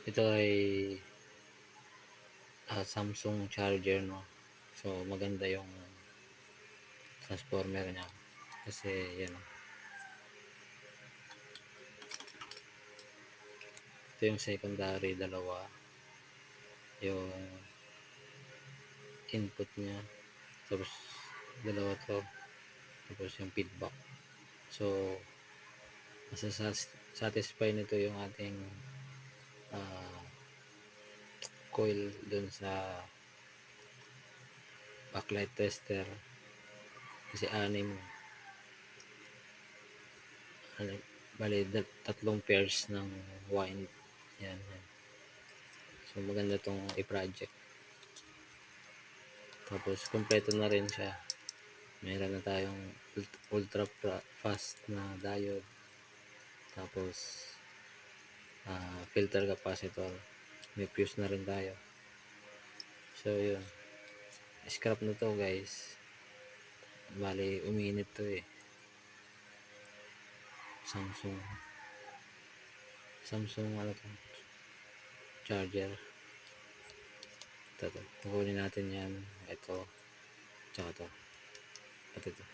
Ito ay Samsung charger, no. So maganda yung transformer niya kasi yan, ito yung secondary, dalawa yung input niya, tapos dalawa to, tapos yung feedback. So satisfy nito yung ating uh, coil dun sa backlight tester kasi bali tatlong pairs ng wind yan, yan. So maganda tong i-project, tapos kompleto na rin siya. Meron na tayong ultra fast na diode, tapos filter capacitor, may fuse na rin tayo. So yun, scrap na to guys, bali uminit to eh. Samsung ano to, charger. Ito, kukunin natin yan, ito, tsaka to, at ito.